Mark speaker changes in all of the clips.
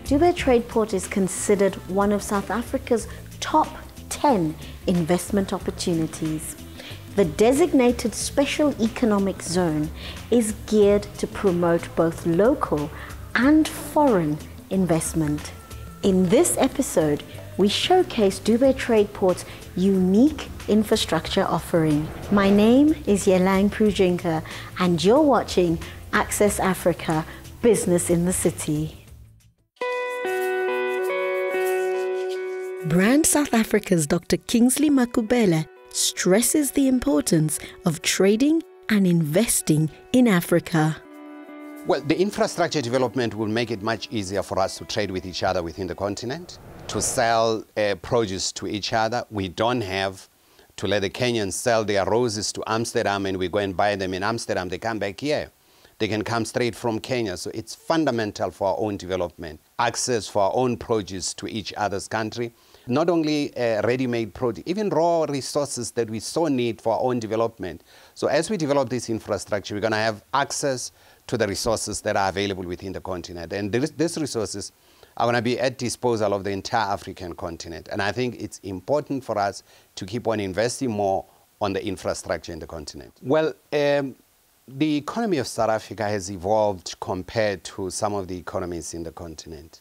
Speaker 1: Dube TradePort is considered one of South Africa's top 10 investment opportunities. The designated special economic zone is geared to promote both local and foreign investment. In this episode, we showcase Dube TradePort's unique infrastructure offering. My name is Yelang Prujinka, and you're watching Access Africa, Business in the City. Brand South Africa's Dr. Kingsley Makubele stresses the importance of trading and investing in Africa.
Speaker 2: Well, the infrastructure development will make it much easier for us to trade with each other within the continent, to sell produce to each other. We don't have to let the Kenyans sell their roses to Amsterdam and we go and buy them in Amsterdam. They come back here. They can come straight from Kenya. So it's fundamental for our own development. Access for our own produce to each other's country. Not only ready-made produce, even raw resources that we so need for our own development. So as we develop this infrastructure, we're going to have access to the resources that are available within the continent. And these resources are going to be at disposal of the entire African continent. And I think it's important for us to keep on investing more on the infrastructure in the continent. Well, the economy of South Africa has evolved compared to some of the economies in the continent.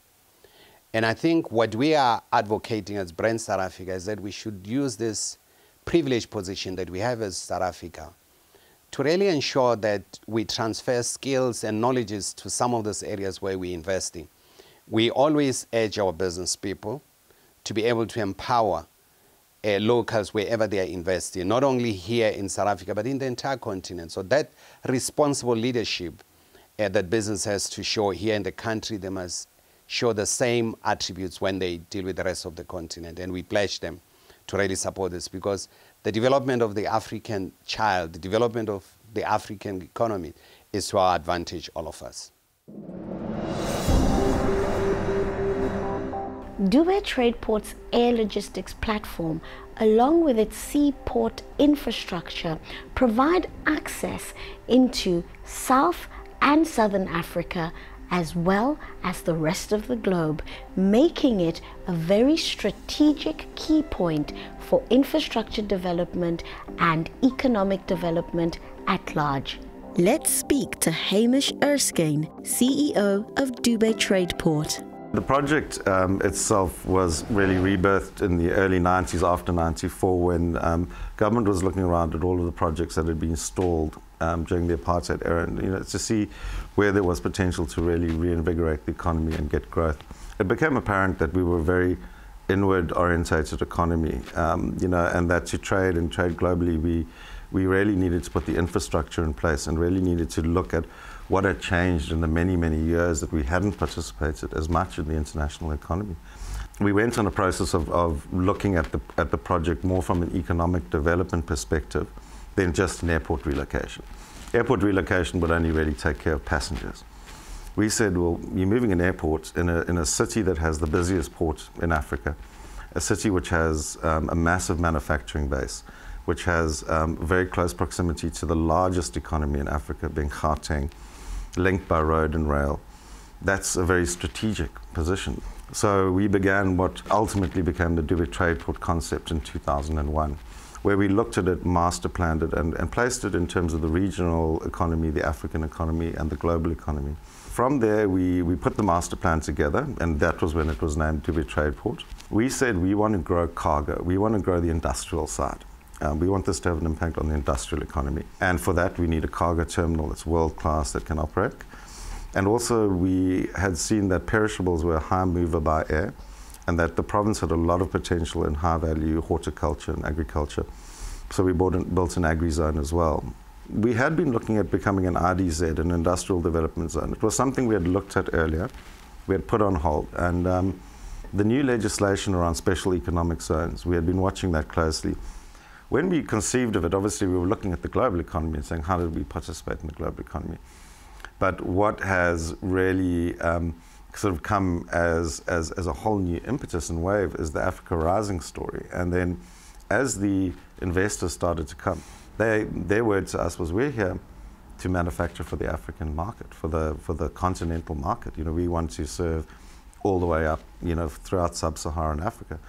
Speaker 2: And I think what we are advocating as Brand South Africa is that we should use this privileged position that we have as South Africa to really ensure that we transfer skills and knowledges to some of those areas where we invest in. We always urge our business people to be able to empower locals wherever they are investing, not only here in South Africa, but in the entire continent. So that responsible leadership that business has to show here in the country, they must show the same attributes when they deal with the rest of the continent. And we pledge them to really support this because the development of the African child, the development of the African economy is to our advantage, all of us.
Speaker 1: Dube TradePort's air logistics platform, along with its seaport infrastructure, provide access into South and Southern Africa, as well as the rest of the globe, making it a very strategic key point for infrastructure development and economic development at large. Let's speak to Hamish Erskine, CEO of Dube TradePort.
Speaker 3: The project itself was really rebirthed in the early 90s, after 94, when government was looking around at all of the projects that had been stalled during the apartheid era, and to see where there was potential to really reinvigorate the economy and get growth. It became apparent that we were a very inward-orientated economy, and that to trade and trade globally, we really needed to put the infrastructure in place and really needed to look at what had changed in the many, many years that we hadn't participated as much in the international economy. We went on a process of looking at the project more from an economic development perspective than just an airport relocation. Airport relocation would only really take care of passengers. We said, well, you're moving an airport in a city that has the busiest port in Africa, a city which has a massive manufacturing base, which has very close proximity to the largest economy in Africa, being Gauteng, linked by road and rail. That's a very strategic position. So we began what ultimately became the Dube TradePort concept in 2001, where we looked at it, master planned it, and placed it in terms of the regional economy, the African economy, and the global economy. From there, we put the master plan together, and that was when it was named Dube TradePort. We said we want to grow cargo. We want to grow the industrial side. We want this to have an impact on the industrial economy. And for that, we need a cargo terminal that's world-class that can operate. And also, we had seen that perishables were a high mover by air, and that the province had a lot of potential in high-value horticulture and agriculture. So we built an agri-zone as well. we had been looking at becoming an IDZ, an industrial development zone. It was something we had looked at earlier, we had put on hold, and the new legislation around special economic zones, we had been watching that closely. When we conceived of it, obviously we were looking at the global economy and saying, how did we participate in the global economy? But what has really sort of come as a whole new impetus and wave is the Africa Rising story. And then as the investors started to come, their word to us was, we're here to manufacture for the African market, for the continental market. You know, we want to serve all the way up, you know, throughout sub-Saharan Africa.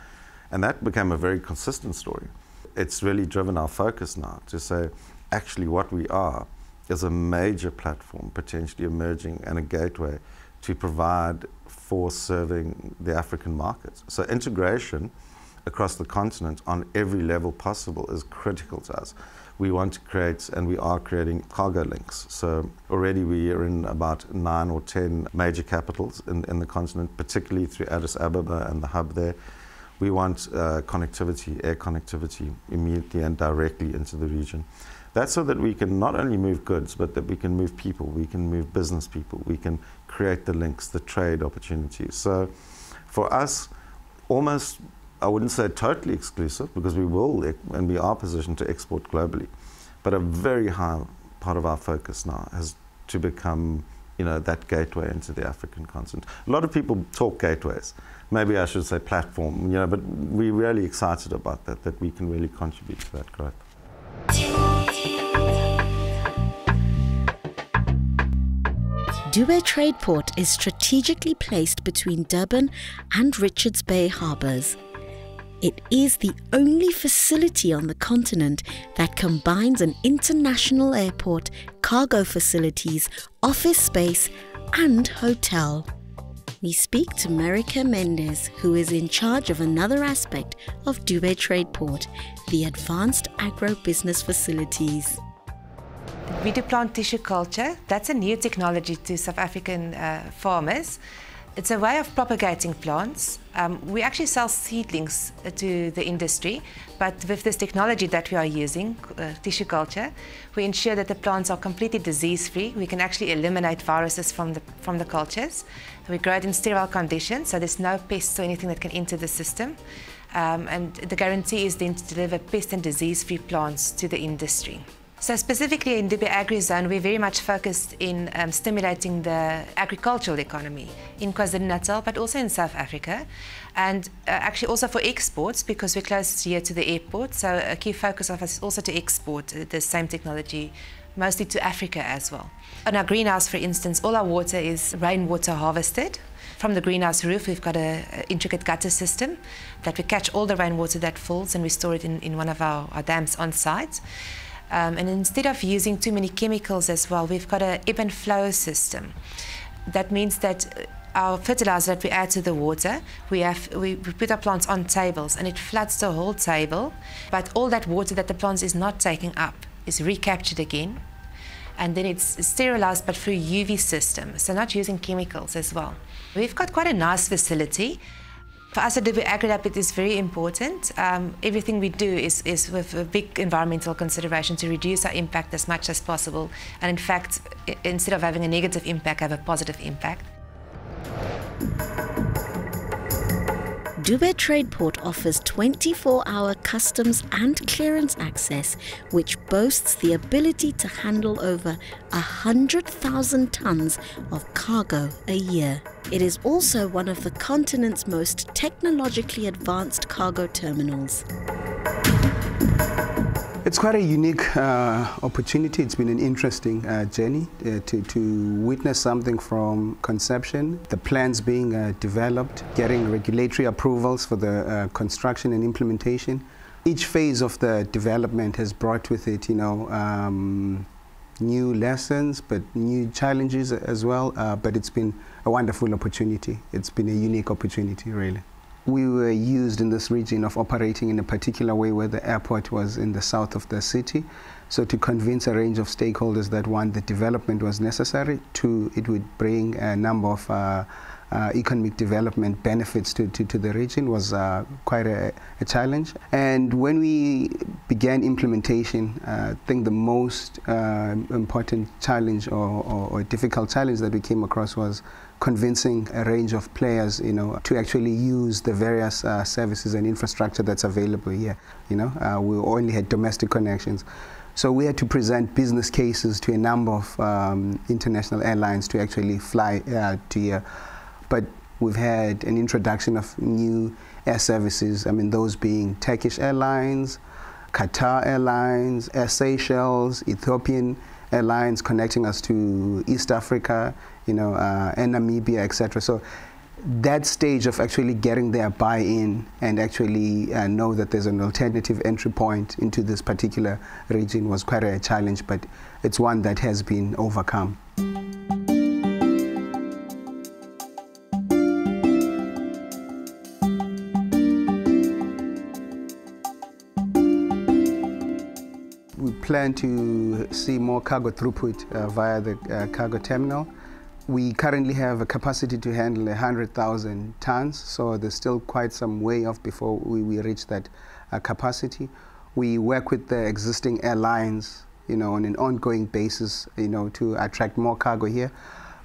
Speaker 3: And that became a very consistent story. It's really driven our focus now to say, actually what we are is a major platform potentially emerging and a gateway to provide for serving the African markets. So integration across the continent on every level possible is critical to us. We want to create, and we are creating, cargo links. So already we are in about 9 or 10 major capitals in the continent, particularly through Addis Ababa and the hub there. We want connectivity, air connectivity, immediately and directly into the region. That's so that we can not only move goods, but that we can move people, we can move business people, we can create the links, the trade opportunities. So for us, almost, I wouldn't say totally exclusive, because we will and we are positioned to export globally, but a very high part of our focus now has to become, you know, that gateway into the African continent. A lot of people talk gateways. Maybe I should say platform, you know, but we're really excited about that we can really contribute to that growth.
Speaker 1: Dube TradePort is strategically placed between Durban and Richards Bay harbours. It is the only facility on the continent that combines an international airport, cargo facilities, office space and hotel. We speak to Marika Mendes, who is in charge of another aspect of Dube TradePort, the advanced agro-business facilities.
Speaker 4: We do plant tissue culture. That's a new technology to South African farmers. It's a way of propagating plants. We actually sell seedlings to the industry, but with this technology that we are using, tissue culture, we ensure that the plants are completely disease-free. We can actually eliminate viruses from the cultures. We grow it in sterile conditions, so there's no pests or anything that can enter the system. And the guarantee is then to deliver pest and disease-free plants to the industry. So specifically in Dube Agri-Zone, we're very much focused in stimulating the agricultural economy in KwaZulu-Natal, but also in South Africa, and actually also for exports, because we're close here to the airport. So a key focus of us is also to export the same technology, mostly to Africa as well. On our greenhouse, for instance, all our water is rainwater harvested. From the greenhouse roof, we've got an intricate gutter system that we catch all the rainwater that falls and we store it in one of our dams on site. And instead of using too many chemicals as well, we've got an ebb and flow system. That means that our fertilizer that we add to the water, we put our plants on tables and it floods the whole table, but all that water that the plants is not taking up is recaptured again, and then it's sterilized but through UV system, so not using chemicals as well. We've got quite a nice facility. For us at Dube AgriLab, it is very important. Everything we do is with a big environmental consideration to reduce our impact as much as possible. And in fact, instead of having a negative impact, have a positive impact.
Speaker 1: Dube TradePort offers 24-hour customs and clearance access, which boasts the ability to handle over 100,000 tons of cargo a year. It is also one of the continent's most technologically advanced cargo terminals.
Speaker 5: It's quite a unique opportunity. It's been an interesting journey to witness something from conception, the plans being developed, getting regulatory approvals for the construction and implementation. Each phase of the development has brought with it, new lessons, but new challenges as well. But it's been a wonderful opportunity. It's been a unique opportunity, really. We were used in this region of operating in a particular way where the airport was in the south of the city. So to convince a range of stakeholders that one, the development was necessary, two, it would bring a number of economic development benefits to the region was quite a challenge. And when we began implementation, I think the most important challenge or difficult challenge that we came across was convincing a range of players, to actually use the various services and infrastructure that's available here. We only had domestic connections. So we had to present business cases to a number of international airlines to actually fly to here. But we've had an introduction of new air services, those being Turkish Airlines, Qatar Airlines, Air Seychelles, Ethiopian Airlines connecting us to East Africa, and Namibia, etc. So that stage of actually getting their buy-in and actually know that there's an alternative entry point into this particular region was quite a challenge, but it's one that has been overcome. We plan to see more cargo throughput via the cargo terminal. We currently have a capacity to handle 100,000 tons, so there's still quite some way off before we reach that capacity. We work with the existing airlines, on an ongoing basis, to attract more cargo here.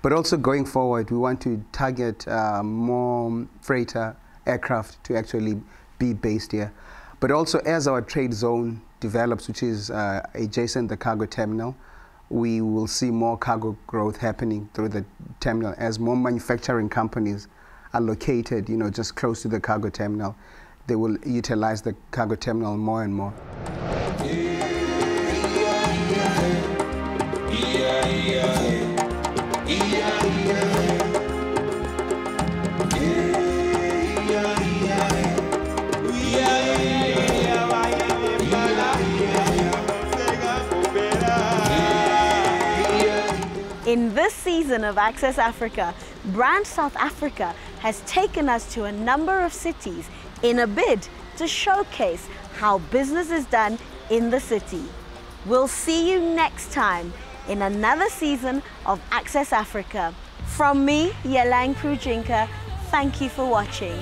Speaker 5: But also going forward, we want to target more freighter aircraft to actually be based here. But also as our trade zone develops, which is adjacent to the cargo terminal, we will see more cargo growth happening through the terminal as more manufacturing companies are located, just close to the cargo terminal. They will utilize the cargo terminal more and more.
Speaker 1: In this season of Access Africa, Brand South Africa has taken us to a number of cities in a bid to showcase how business is done in the city. We'll see you next time in another season of Access Africa. From me, Yelang Prujinka, thank you for watching.